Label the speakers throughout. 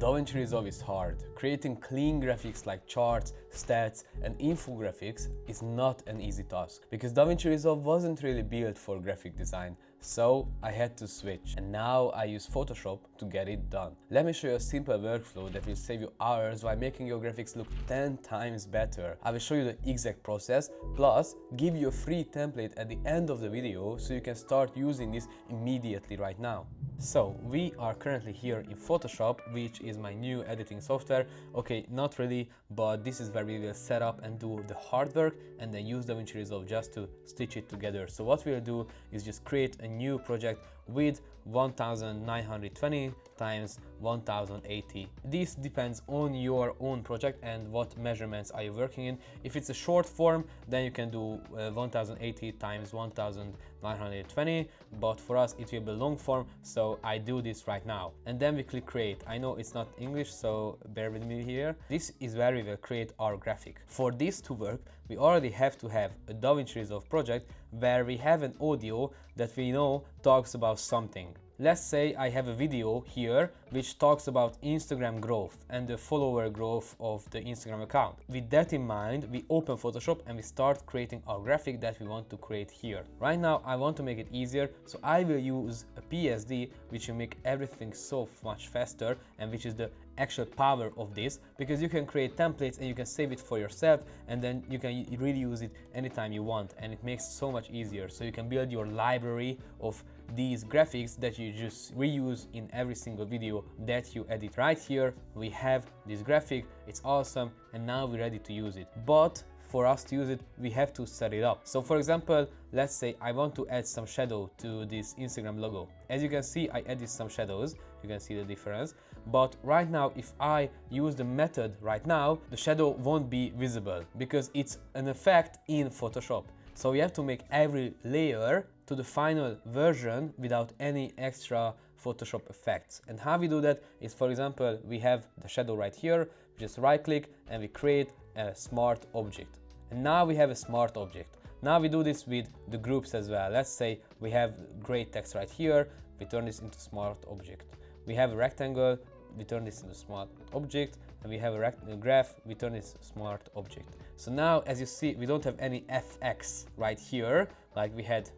Speaker 1: Davinci Resolve is hard. Creating clean graphics like charts, stats and infographics is not an easy task because Davinci Resolve wasn't really built for graphic design, so I had to switch and now I use Photoshop to get it done. Let me show you a simple workflow that will save you hours while making your graphics look 10 times better. I will show you the exact process, plus give you a free template at the end of the video so you can start using this immediately right now. So we are currently here in Photoshop, which is my new editing software. Okay, not really, but this is where we will set up and do the hard work and then use Davinci Resolve just to stitch it together. So what we'll do is just create a new project with 1920 times 1080. This depends on your own project and what measurements are you working in. If it's a short form, then you can do 1080 times 1920, but for us it will be long form, so I do this right now. And then we click create. I know it's not English, so bear with me here. This is where we will create our graphic. For this to work, we already have to have a Davinci Resolve project where we have an audio that we know talks about something. Let's say I have a video here which talks about Instagram growth and the follower growth of the Instagram account. With that in mind, we open Photoshop and we start creating our graphic that we want to create here. Right now I want to make it easier, so I will use a PSD, which will make everything so much faster and which is the actual power of this, because you can create templates and you can save it for yourself and then you can really use it anytime you want, and it makes it so much easier. So you can build your library of these graphics that you just reuse in every single video that you edit. Right here we have this graphic, it's awesome, and now we're ready to use it. But for us to use it, we have to set it up. So for example, let's say I want to add some shadow to this Instagram logo. As you can see, I added some shadows, you can see the difference. But right now, if I use the method right now, the shadow won't be visible because it's an effect in Photoshop. So we have to make every layer to the final version without any extra Photoshop effects. And how we do that is, for example, we have the shadow right here, we just right click and we create a smart object. And now we have a smart object. Now we do this with the groups as well. Let's say we have gray text right here, we turn this into smart object. We have a rectangle, we turn this into smart object, and we have a graph, we turn this smart object. So now, as you see, we don't have any FX right here like we had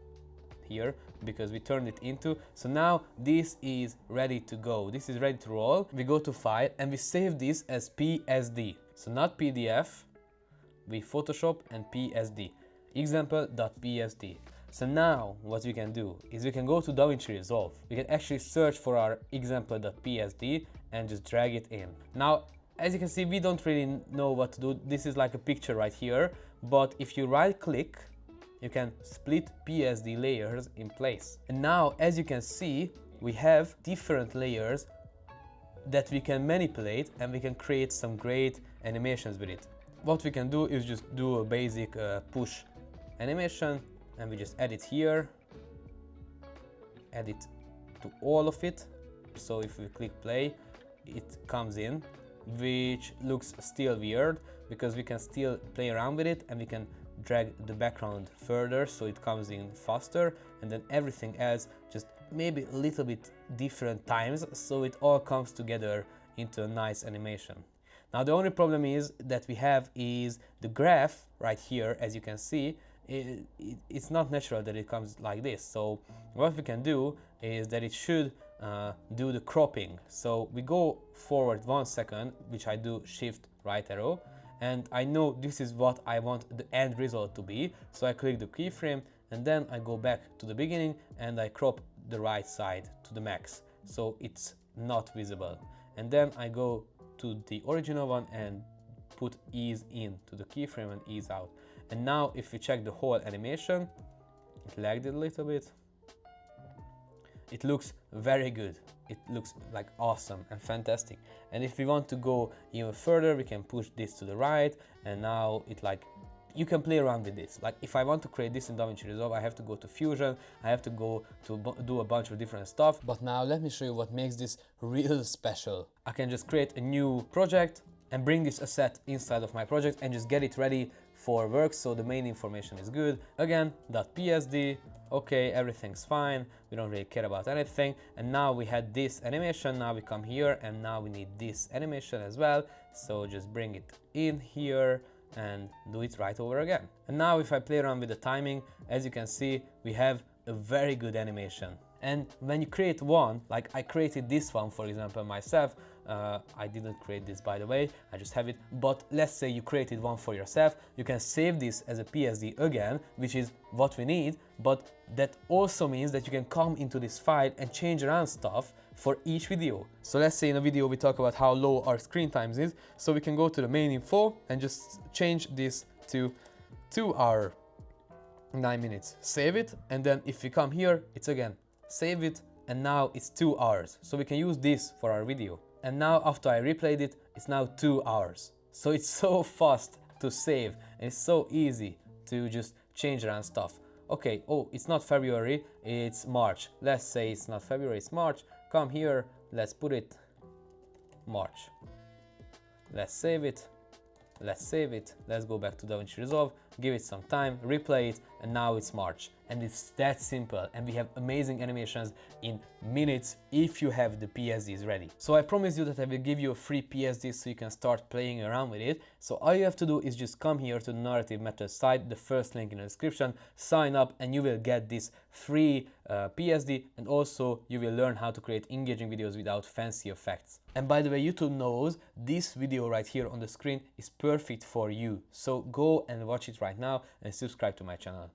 Speaker 1: here because we turned it into. So now this is ready to go, this is ready to roll. We go to file and we save this as PSD. So not PDF, we Photoshop and PSD, example.psd. So now what we can do is we can go to Davinci Resolve. We can actually search for our example.psd and just drag it in. Now, as you can see, we don't really know what to do. This is like a picture right here, but if you right click, you can split PSD layers in place. And now, as you can see, we have different layers that we can manipulate and we can create some great animations with it. What we can do is just do a basic push animation, and we just add it here, add it to all of it. So if we click play, it comes in, which looks still weird because we can still play around with it and we can drag the background further so it comes in faster, and then everything else just maybe a little bit different times so it all comes together into a nice animation. Now the only problem is that we have is the graph right here. As you can see, it's not natural that it comes like this. So what we can do is that it should do the cropping. So we go forward 1 second, which I do shift right arrow, and I know this is what I want the end result to be. So I click the keyframe and then I go back to the beginning and I crop the right side to the max so it's not visible. And then I go to the original one and put ease in to the keyframe and ease out. And now if we check the whole animation, it lagged it a little bit. It looks very good. It looks like awesome and fantastic. And if we want to go even further, we can push this to the right, and now it like, you can play around with this. Like if I want to create this in Davinci Resolve, I have to go to Fusion, I have to go to do a bunch of different stuff. But now let me show you what makes this real special. I can just create a new project and bring this asset inside of my project and just get it ready for work, so the main information is good. Again, .psd, okay, everything's fine, we don't really care about anything. And now we had this animation, now we come here and now we need this animation as well. So just bring it in here and do it right over again. And now if I play around with the timing, as you can see, we have a very good animation. And when you create one, like I created this one for example myself, I didn't create this by the way, I just have it, but let's say you created one for yourself, you can save this as a PSD again, which is what we need, but that also means that you can come into this file and change around stuff for each video. So let's say in a video we talk about how low our screen times is, so we can go to the main info and just change this to 2 hour 9 minutes, save it, and then if we come here, it's again save it, and now it's 2 hours. So we can use this for our video. And now after I replayed it, it's now 2 hours. So it's so fast to save and it's so easy to just change around stuff. Okay, oh, it's not February, it's March. Let's say it's not February, it's March. Come here, let's put it March. Let's save it. Let's save it. Let's go back to Davinci Resolve, give it some time, replay it, and now it's March. And it's that simple, and we have amazing animations in minutes if you have the PSDs ready. So I promise you that I will give you a free PSD so you can start playing around with it. So all you have to do is just come here to the Narrative Methods site, the first link in the description, sign up, and you will get this free PSD, and also you will learn how to create engaging videos without fancy effects. And by the way, YouTube knows this video right here on the screen is perfect for you. So go and watch it right now and subscribe to my channel.